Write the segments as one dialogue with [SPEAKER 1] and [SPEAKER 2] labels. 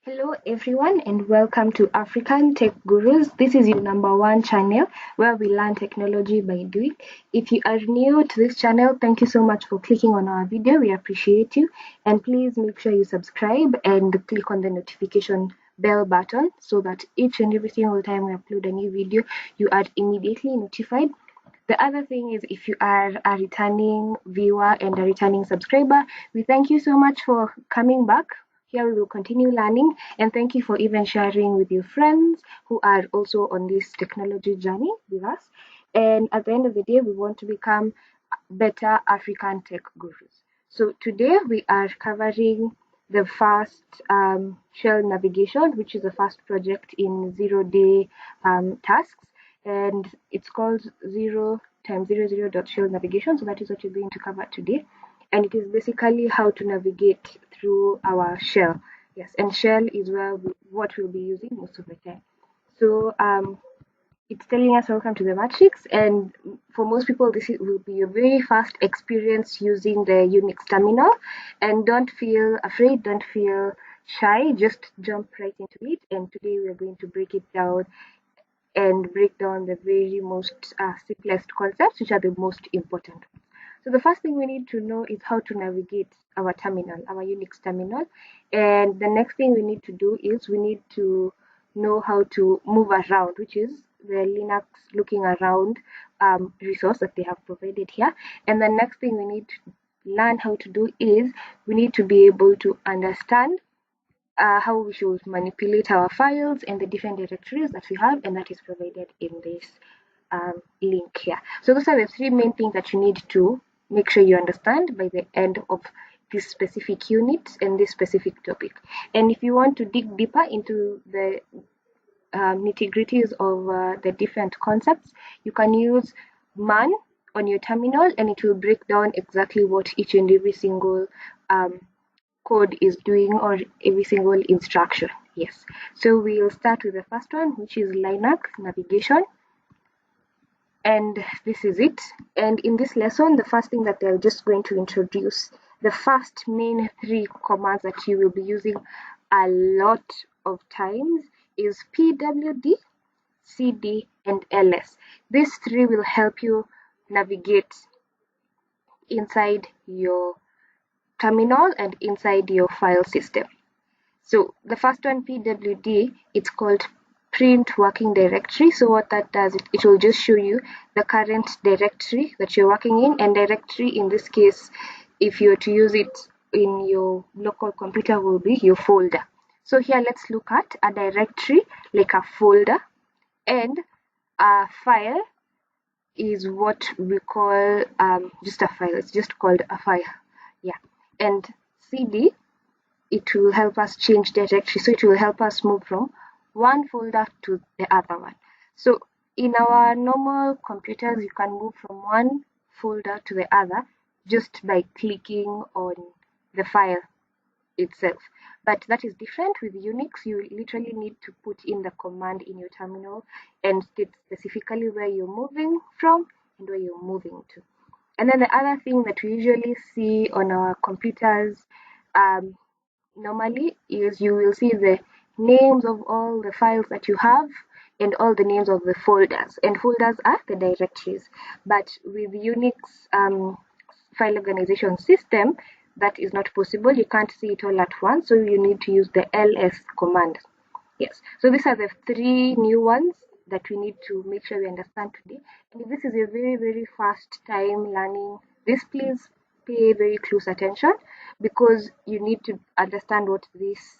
[SPEAKER 1] Hello everyone and welcome to African Tech Gurus. This is your number one channel where we learn technology by doing. If you are new to this channel, thank you so much for clicking on our video. We appreciate you, and please make sure you subscribe and click on the notification bell button so that each and every single time we upload a new video, you are immediately notified. The other thing is, if you are a returning viewer and a returning subscriber, we thank you so much for coming back. Here we will continue learning, and thank you for even sharing with your friends who are also on this technology journey with us. And at the end of the day, we want to become better African tech gurus. So today we are covering the first shell navigation, which is the first project in 0-day tasks, and it's called 0x00 navigation. So that is what we're going to cover today, and it is basically how to navigate through our shell. Yes, and shell is what we'll be using most of the time. So it's telling us welcome to the matrix, and for most people will be a very fast experience using the Unix terminal. And don't feel afraid, don't feel shy, just jump right into it. And today we are going to break it down and break down the very most simplest concepts, which are the most important. So the first thing we need to know is how to navigate our terminal, our Unix terminal. And the next thing we need to do is we need to know how to move around, which is the Linux looking around resource that they have provided here. And the next thing we need to learn how to do is we need to be able to understand how we should manipulate our files and the different directories that we have, and that is provided in this link here. So those are the three main things that you need to make sure you understand by the end of this specific unit and this specific topic. And if you want to dig deeper into the nitty-gritties of the different concepts, you can use man on your terminal, and it will break down exactly what each and every single code is doing, or every single instruction. Yes, so we'll start with the first one, which is Linux navigation. And this is it. And in this lesson, the first thing that they're just going to introduce, the first main three commands that you will be using a lot of times is pwd, cd, and ls. These three will help you navigate inside your terminal and inside your file system. So the first one, pwd, it's called print working directory. So what that does, it will just show you the current directory that you're working in. And directory in this case, if you're to use it in your local computer, will be your folder. So here let's look at a directory like a folder, and a file is what we call just a file. It's just called a file. Yeah. And cd, it will help us change directory, so it will help us move from one folder to the other one. So in our normal computers, you can move from one folder to the other just by clicking on the file itself. But that is different with Unix. You literally need to put in the command in your terminal and state specifically where you're moving from and where you're moving to. And then the other thing that we usually see on our computers normally is you will see the names of all the files that you have and all the names of the folders, and folders are the directories. But with Unix file organization system, that is not possible. You can't see it all at once, so you need to use the ls command. Yes, so these are the three new ones that we need to make sure we understand today. And if this is a very first time learning this, please pay very close attention, because you need to understand what these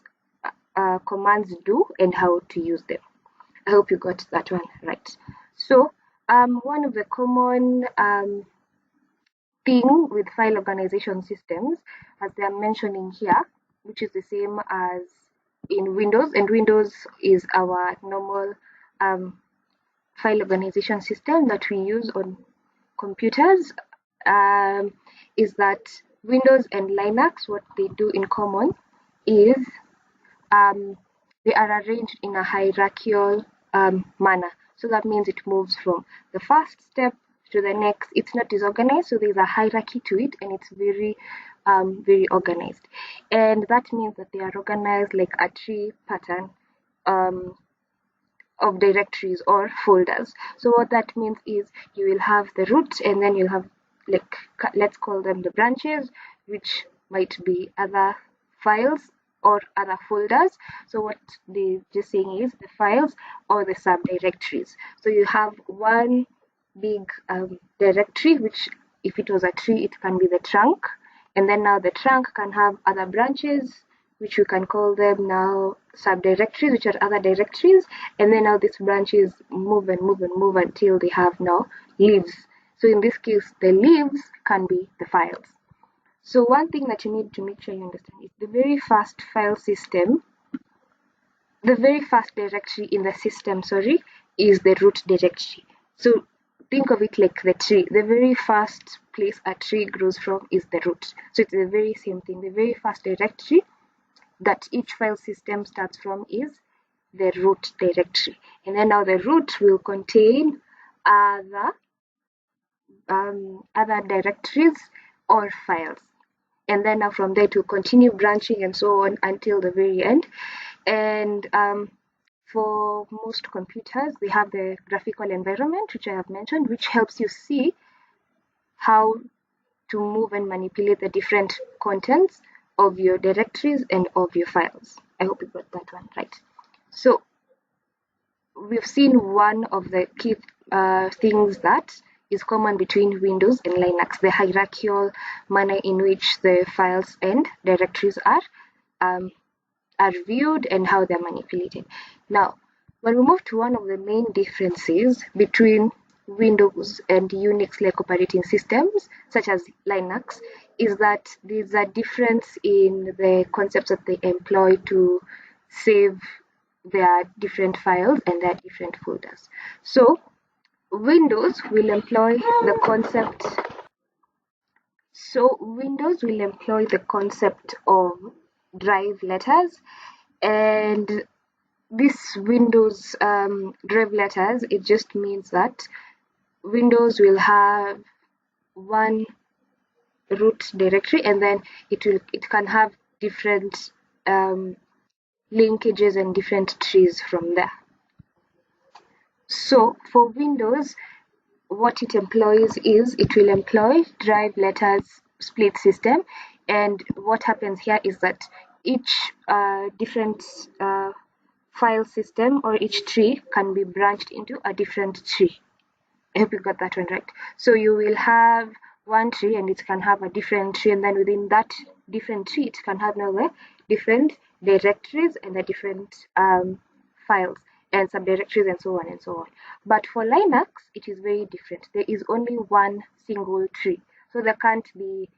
[SPEAKER 1] commands do and how to use them. I hope you got that one right. So one of the common thing with file organization systems, as they are mentioning here, which is the same as in Windows, and Windows is our normal file organization system that we use on computers, is that Windows and Linux, what they do in common is they are arranged in a hierarchical manner. So that means it moves from the first step to the next. It's not disorganized, so there's a hierarchy to it, and it's very organized. And that means that they are organized like a tree pattern um, of directories or folders. So what that means is you will have the root, and then you'll have, like, let's call them the branches, which might be other files or other folders. So what they're just saying is the files or the subdirectories. So you have one big directory, which if it was a tree, it can be the trunk, and then now the trunk can have other branches, which we can call them now subdirectories, which are other directories, and then now these branches move and move and move until they have now leaves. So in this case, the leaves can be the files. So one thing that you need to make sure you understand is the very first file system, the very first directory in the system, is the root directory. So think of it like the tree. The very first place a tree grows from is the root. So it's the very same thing. The very first directory that each file system starts from is the root directory. And then now the root will contain other directories or files. And then now from there to continue branching and so on until the very end. And for most computers, they have the graphical environment, which I have mentioned, which helps you see how to move and manipulate the different contents of your directories and of your files. I hope you got that one right. So we've seen one of the key things that is common between Windows and Linux, the hierarchical manner in which the files and directories are viewed and how they're manipulated. Now, when we move to one of the main differences between Windows and Unix-like operating systems, such as Linux, is that there's a difference in the concepts that they employ to save their different files and their different folders. So, Windows will employ the concept of drive letters, and this Windows drive letters, it just means that Windows will have one root directory, and then it can have different linkages and different trees from there. So for Windows, what it employs is it will employ drive letters split system, and what happens here is that each different file system or each tree can be branched into a different tree. I hope you got that one right. So you will have one tree and it can have a different tree, and then within that different tree it can have now the different directories and the different files and subdirectories and so on and so on. But for Linux, it is very different. There is only one single tree, so there can't be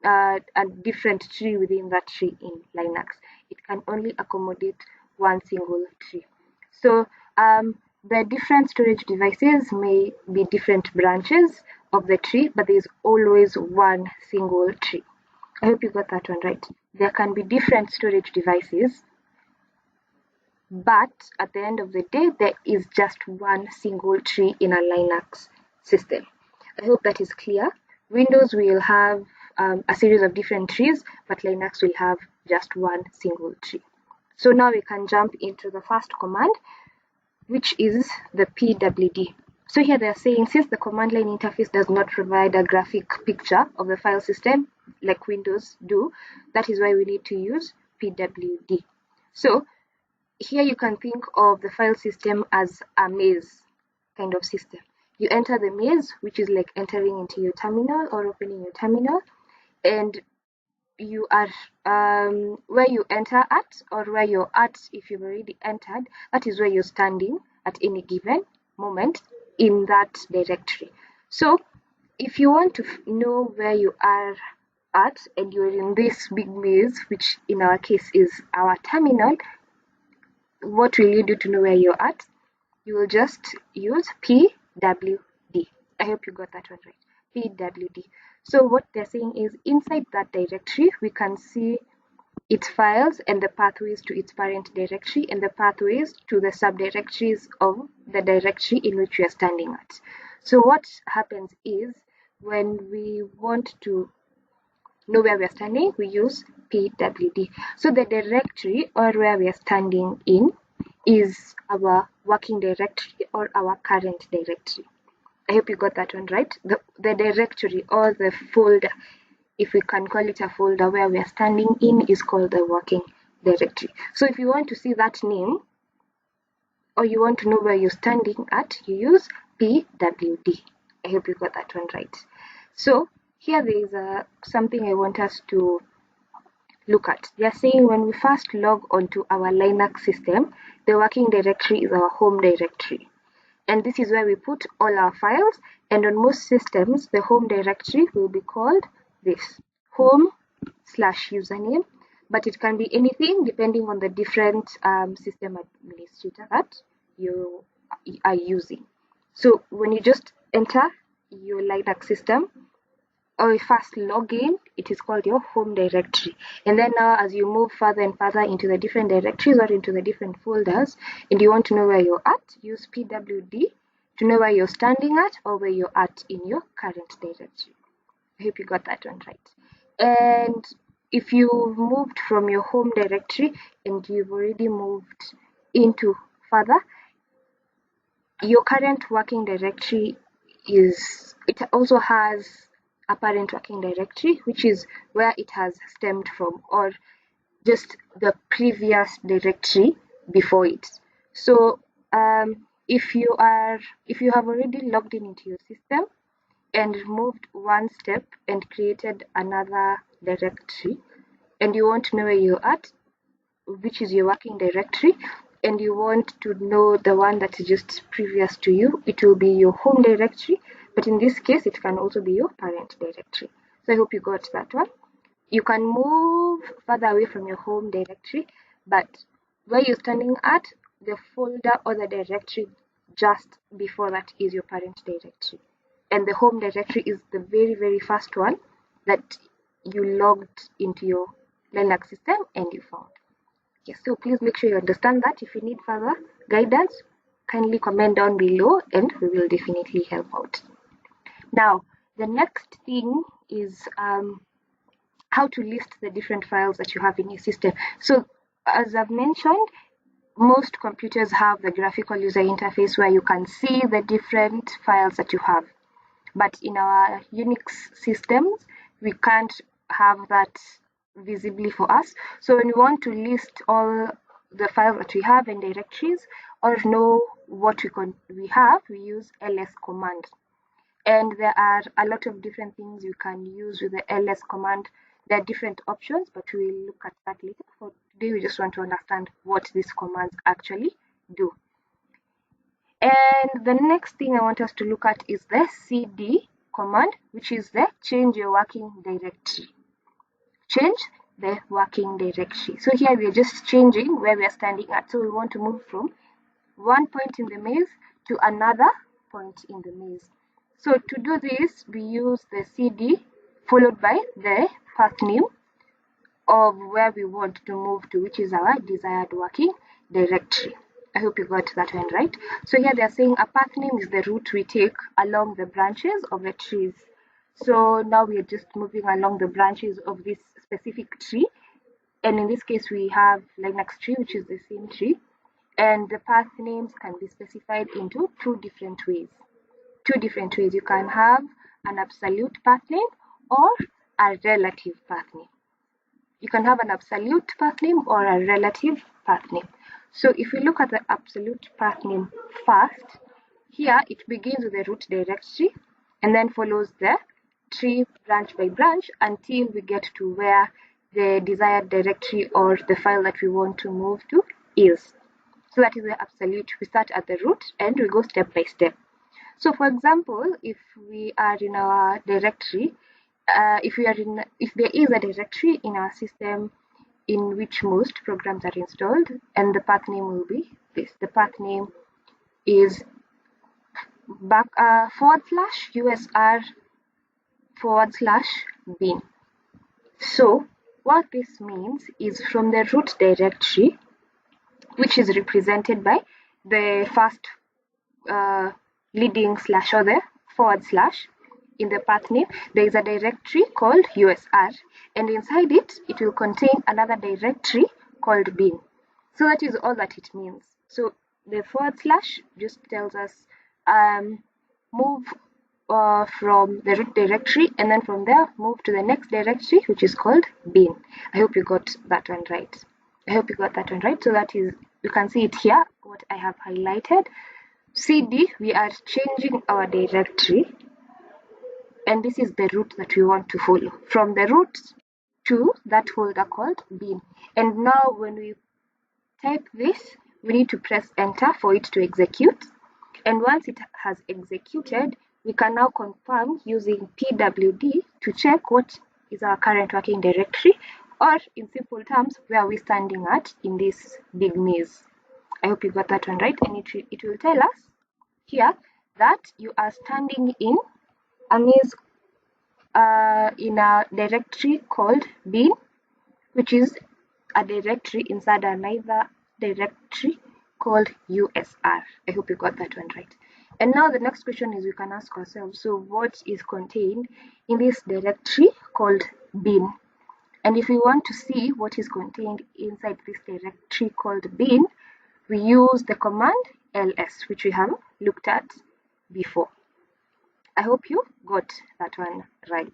[SPEAKER 1] a different tree within that tree in Linux. It can only accommodate one single tree. So the different storage devices may be different branches of the tree, but there is always one single tree. I hope you got that one right. There can be different storage devices, but at the end of the day, there is just one single tree in a Linux system. I hope that is clear. Windows will have a series of different trees, but Linux will have just one single tree. So now we can jump into the first command, which is the pwd. So here they're saying, since the command line interface does not provide a graphic picture of the file system like Windows do, that is why we need to use pwd. So here you can think of the file system as a maze kind of system. You enter the maze, which is like entering into your terminal or opening your terminal, and you are where you enter at, or where you're at if you've already entered, that is where you're standing at any given moment in that directory. So if you want to know where you are at and you're in this big maze, which in our case is our terminal, what will you do to know where you're at? You will just use pwd. I hope you got that one right. Pwd. So what they're saying is, inside that directory, we can see its files and the pathways to its parent directory and the pathways to the subdirectories of the directory in which we are standing at. So what happens is when we want to know where we are standing, we use pwd. So the directory or where we are standing in is our working directory or our current directory. I hope you got that one right. The directory or the folder, if we can call it a folder where we are standing in, is called the working directory. So if you want to see that name or you want to know where you're standing at, you use pwd. I hope you got that one right. So here there is something I want us to look at. They are saying when we first log onto our Linux system, the working directory is our home directory. And this is where we put all our files, and on most systems the home directory will be called this, home/username, but it can be anything depending on the different system administrator that you are using. So when you just enter your Linux system or first log in, it is called your home directory. And then now as you move further and further into the different directories or into the different folders, and you want to know where you're at, use pwd to know where you're standing at or where you're at in your current directory. I hope you got that one right. And if you've moved from your home directory and you've already moved into further, your current working directory it also has a parent working directory, which is where it has stemmed from, or just the previous directory before it. So if you have already logged in into your system and moved one step and created another directory, and you want to know where you're at, which is your working directory, and you want to know the one that is just previous to you, it will be your home directory, but in this case it can also be your parent directory. So I hope you got that one. You can move further away from your home directory, but where you're standing at, the folder or the directory just before that is your parent directory, and the home directory is the very first one that you logged into your Linux system and you found. Yes, so please make sure you understand that. If you need further guidance, kindly comment down below and we will definitely help out. Now, the next thing is how to list the different files that you have in your system. So, as I've mentioned, most computers have the graphical user interface where you can see the different files that you have. But in our Unix systems, we can't have that visibly for us. So when we want to list all the files that we have in directories or know what we have, we use ls command. And there are a lot of different things you can use with the ls command. There are different options, but we'll look at that later. For today, we just want to understand what these commands actually do. And the next thing I want us to look at is the cd command, which is the change your working directory. Change the working directory. So here we are just changing where we are standing at. So we want to move from one point in the maze to another point in the maze. So to do this, we use the cd followed by the path name of where we want to move to, which is our desired working directory. I hope you got that one right. So here they are saying a path name is the route we take along the branches of the trees. So now we are just moving along the branches of this specific tree. And in this case, we have Linux tree, which is the same tree. And the path names can be specified into two different ways. You can have an absolute path name or a relative path name. You can have an absolute path name or a relative path name. So if we look at the absolute path name first, here it begins with the root directory and then follows the tree branch by branch until we get to where the desired directory or the file that we want to move to is. So that is the absolute. We start at the root and we go step by step. So for example, if we are in our directory, if there is a directory in our system in which most programs are installed, and the path name will be this. The path name is /usr/bin. So what this means is from the root directory, which is represented by the first leading slash or the forward slash in the path name, there is a directory called USR, and inside it, it will contain another directory called bin. So that is all that it means. So the forward slash just tells us move from the root directory, and then from there move to the next directory, which is called bin. I hope you got that one right. So that is, you can see it here, what I have highlighted. CD, we are changing our directory, and this is the route that we want to follow, from the root to that folder called bin. And now when we type this, we need to press enter for it to execute. And once it has executed, we can now confirm using pwd to check what is our current working directory, or in simple terms, where are we standing at in this big maze. I hope you got that one right, and it will tell us here that you are standing in a maze in a directory called bin, which is a directory inside another directory called USR. I hope you got that one right. And now the next question is we can ask ourselves, so what is contained in this directory called bin? And if we want to see what is contained inside this directory called bin, we use the command ls, which we have looked at before. I hope you got that one right.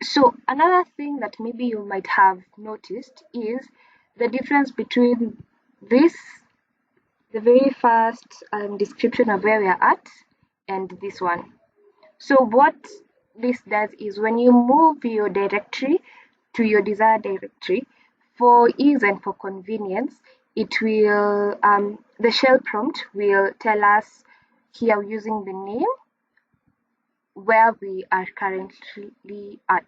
[SPEAKER 1] So another thing that maybe you might have noticed is the difference between this, the very first description of where we are at, and this one. So what this does is when you move your directory to your desired directory, for ease and for convenience, it will, the shell prompt will tell us here using the name where we are currently at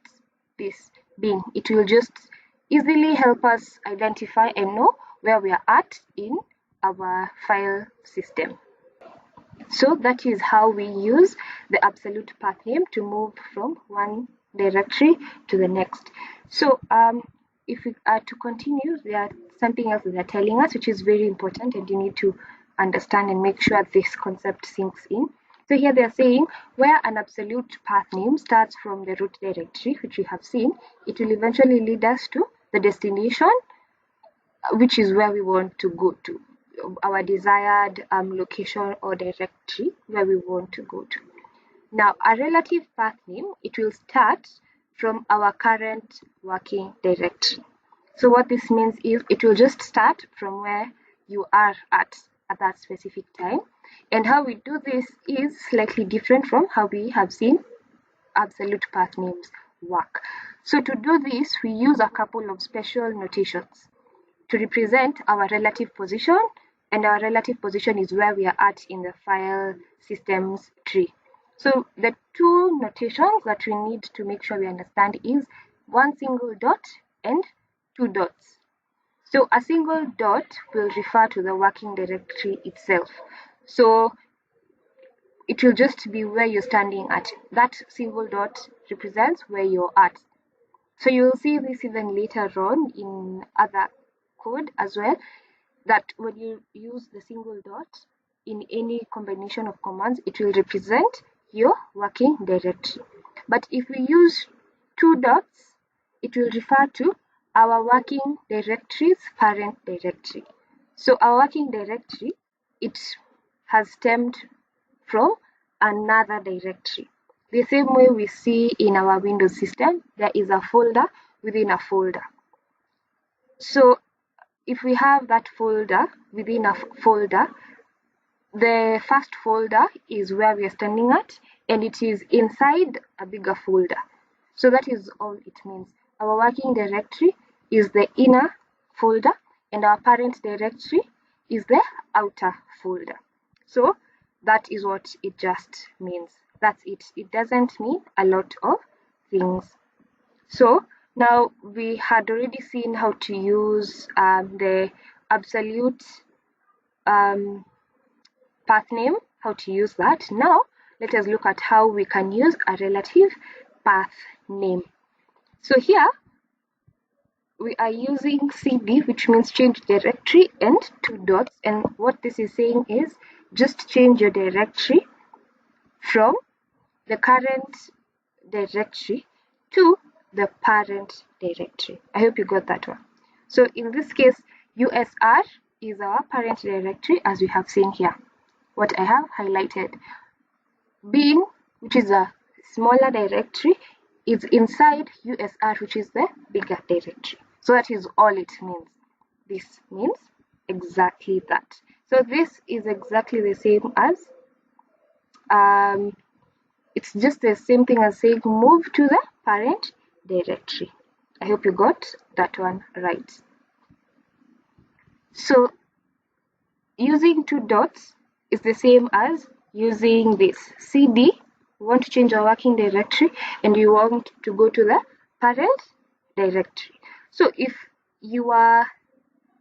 [SPEAKER 1] this bin. It will just easily help us identify and know where we are at in our file system. So that is how we use the absolute path name to move from one directory to the next. So if we are to continue, there are something else they're telling us, which is very important, and you need to understand and make sure this concept sinks in. So here they're saying where an absolute path name starts from the root directory, which we have seen, it will eventually lead us to the destination, which is where we want to go to, our desired location or directory where we want to go to. Now, a relative path name, it will start from our current working directory. So what this means is it will just start from where you are at that specific time. And how we do this is slightly different from how we have seen absolute path names work. So to do this, we use a couple of special notations to represent our relative position, and our relative position is where we are at in the file systems tree. So the two notations that we need to make sure we understand is one single dot and two dots. So a single dot will refer to the working directory itself. So it will just be where you're standing at. That single dot represents where you're at. So you'll see this even later on in other code as well, that when you use the single dot in any combination of commands, it will represent your working directory. But if we use two dots, it will refer to our working directory's parent directory. So our working directory, it has stemmed from another directory. The same way we see in our Windows system, there is a folder within a folder. So if we have that folder within a folder, the first folder is where we are standing at, and it is inside a bigger folder. So that is all it means. Our working directory is the inner folder, and our parent directory is the outer folder. So that is what it just means. That's it. It doesn't mean a lot of things. So now we had already seen how to use the absolute path name, how to use that. Now let us look at how we can use a relative path name. So here we are using cd, which means change directory, and two dots, and what this is saying is just change your directory from the current directory to the parent directory. I hope you got that one. So in this case, USR is our parent directory, as we have seen here, what I have highlighted. Bin, which is a smaller directory, is inside USR, which is the bigger directory. So that is all it means. This means exactly that. So this is exactly the same as it's just the same thing as saying move to the parent directory. I hope you got that one right. So using two dots is the same as using this CD. We want to change our working directory and you want to go to the parent directory. So if you are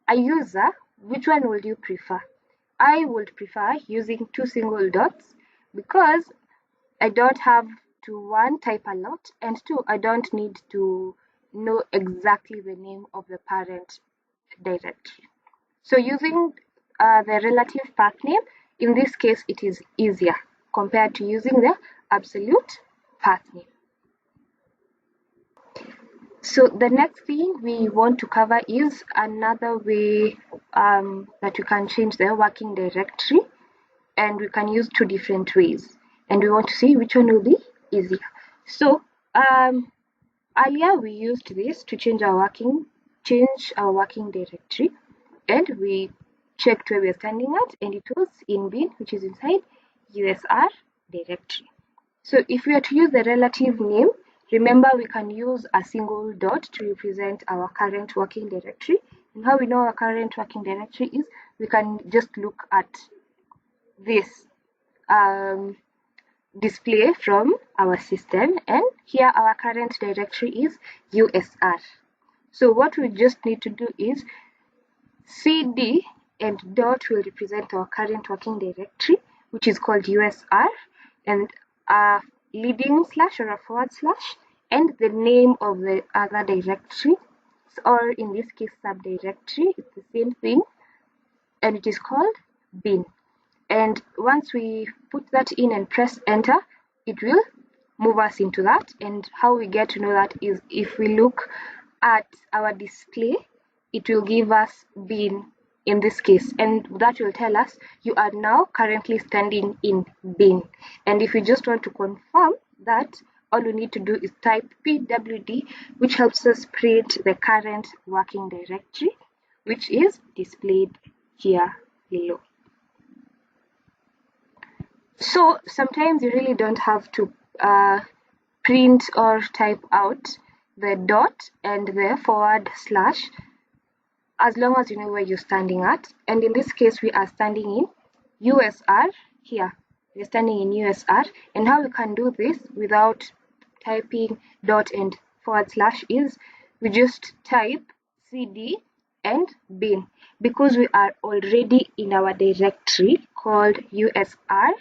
[SPEAKER 1] a user, which one would you prefer? I would prefer using two single dots because I don't have to, one, type a lot, and two, I don't need to know exactly the name of the parent directory. So using the relative path name, in this case, it is easier compared to using the absolute path name. So the next thing we want to cover is another way that you can change the working directory, and we can use two different ways, and we want to see which one will be easier. So earlier we used this to change our working directory, and we checked where we are standing at, and it was in bin, which is inside USR directory. So if we are to use the relative name, remember we can use a single dot to represent our current working directory. And how we know our current working directory is we can just look at this display from our system, and here our current directory is USR. So what we just need to do is CD and dot will represent our current working directory, which is called USR, and a leading slash or a forward slash and the name of the other directory, or in this case subdirectory. It's the same thing, and it is called bin. And once we put that in and press enter, it will move us into that. And how we get to know that is if we look at our display, it will give us bin in this case, and that will tell us you are now currently standing in bin. And if we just want to confirm that, all we need to do is type pwd, which helps us print the current working directory, which is displayed here below. So sometimes you really don't have to print or type out the dot and the forward slash, as long as you know where you're standing at. And in this case, we are standing in USR here. We're standing in USR. And how we can do this without typing dot and forward slash is we just type CD and bin, because we are already in our directory called USR.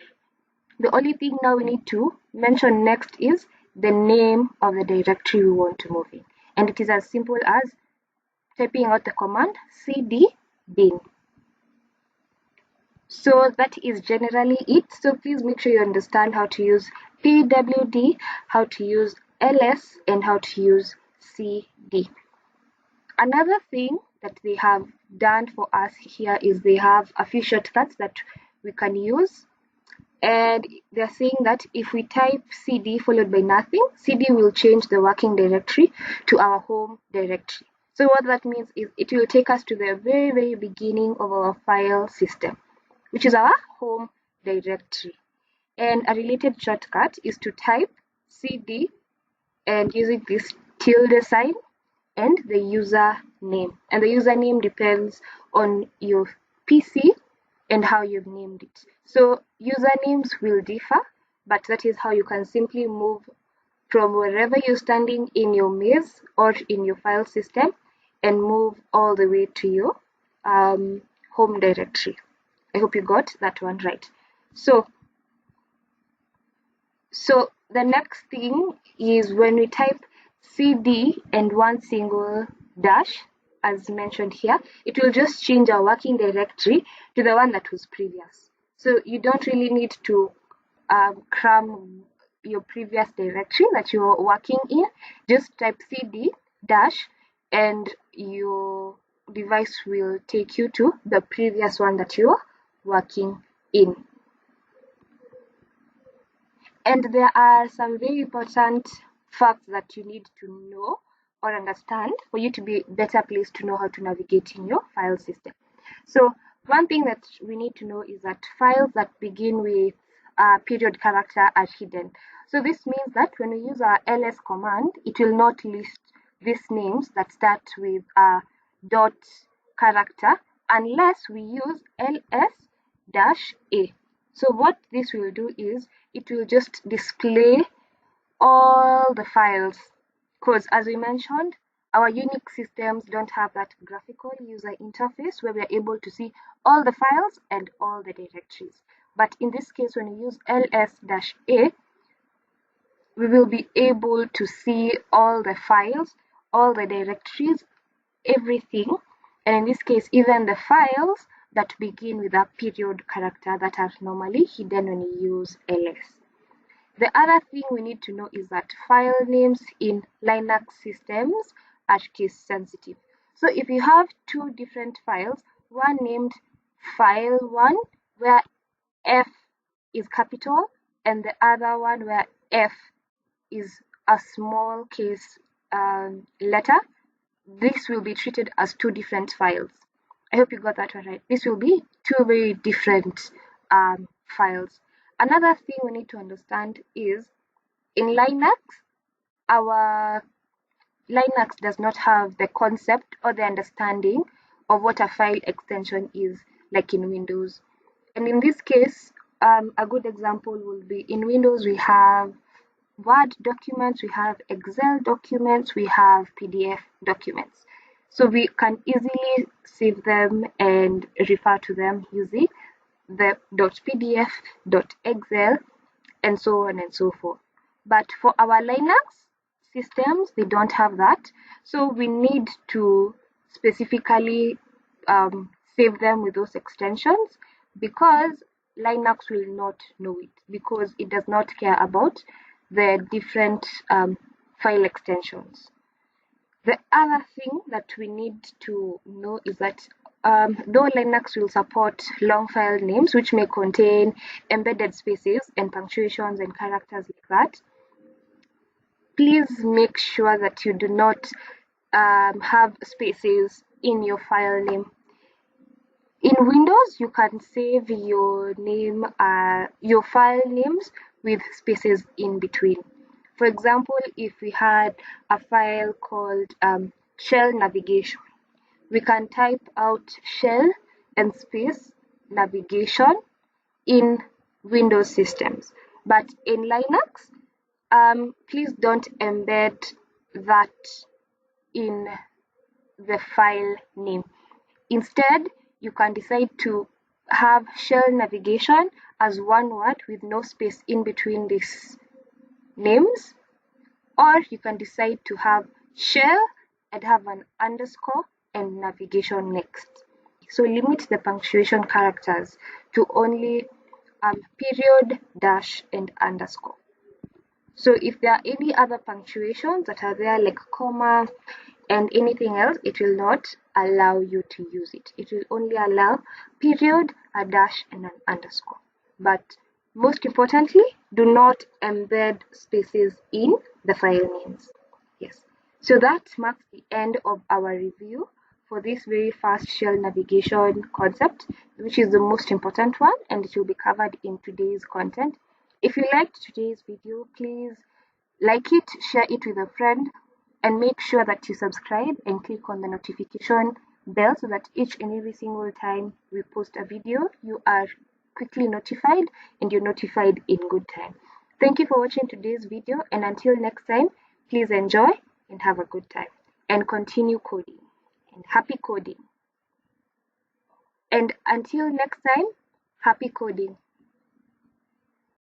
[SPEAKER 1] The only thing now we need to mention next is the name of the directory we want to move in. And it is as simple as typing out the command cd bin. So that is generally it. So please make sure you understand how to use pwd, how to use ls, and how to use cd. Another thing that they have done for us here is they have a few shortcuts that we can use. And they're saying that if we type cd followed by nothing, cd will change the working directory to our home directory. So what that means is it will take us to the very, very beginning of our file system, which is our home directory. And a related shortcut is to type cd and using this tilde sign and the username. And the username depends on your PC and how you've named it. So usernames will differ, but that is how you can simply move from wherever you're standing in your maze or in your file system and move all the way to your home directory. I hope you got that one right. So the next thing is when we type cd and one single dash, as mentioned here, it will just change our working directory to the one that was previous. So you don't really need to cram your previous directory that you're working in. Just type cd dash and your device will take you to the previous one that you're working in. And there are some very important facts that you need to know or understand for you to be better placed to know how to navigate in your file system. So one thing that we need to know is that files that begin with a period character are hidden. So this means that when we use our ls command, it will not list these names that start with a dot character unless we use ls-a. So what this will do is it will just display all the files, because as we mentioned, our Unix systems don't have that graphical user interface where we are able to see all the files and all the directories. But in this case, when we use ls-a, we will be able to see all the files, all the directories, everything, and in this case even the files that begin with a period character that are normally hidden when you use ls. The other thing we need to know is that file names in Linux systems are case sensitive. So if you have two different files, one named file1 where F is capital and the other one where F is a small case letter, this will be treated as two different files. I hope you got that one right. This will be two very different files. Another thing we need to understand is in Linux, our Linux does not have the concept or the understanding of what a file extension is like in Windows. And in this case, a good example will be in Windows, we have Word documents, we have Excel documents, we have PDF documents. So we can easily save them and refer to them using the .pdf, .excel, and so on and so forth. But for our Linux systems, they don't have that. So we need to specifically save them with those extensions, because Linux will not know it, because it does not care about the different file extensions. The other thing that we need to know is that though Linux will support long file names, which may contain embedded spaces and punctuations and characters like that, please make sure that you do not have spaces in your file name. In Windows, you can save your name, your file names with spaces in between. For example, if we had a file called shell navigation, we can type out shell and space navigation in Windows systems. But in Linux, please don't embed that in the file name. Instead, you can decide to have shell navigation as one word with no space in between these names, or you can decide to have shell and have an underscore and navigation next. So limit the punctuation characters to only period, dash, and underscore. So if there are any other punctuations that are there, like comma and anything else, it will not allow you to use it. It will only allow period, a dash, and an underscore. But most importantly, do not embed spaces in the file names. Yes. So that marks the end of our review for this very fast shell navigation concept, which is the most important one, and it will be covered in today's content. If you liked today's video, please like it, share it with a friend, and make sure that you subscribe and click on the notification bell so that each and every single time we post a video, you are quickly notified and you're notified in good time. Thank you for watching today's video, and until next time, please enjoy and have a good time and continue coding, and happy coding. And until next time, happy coding.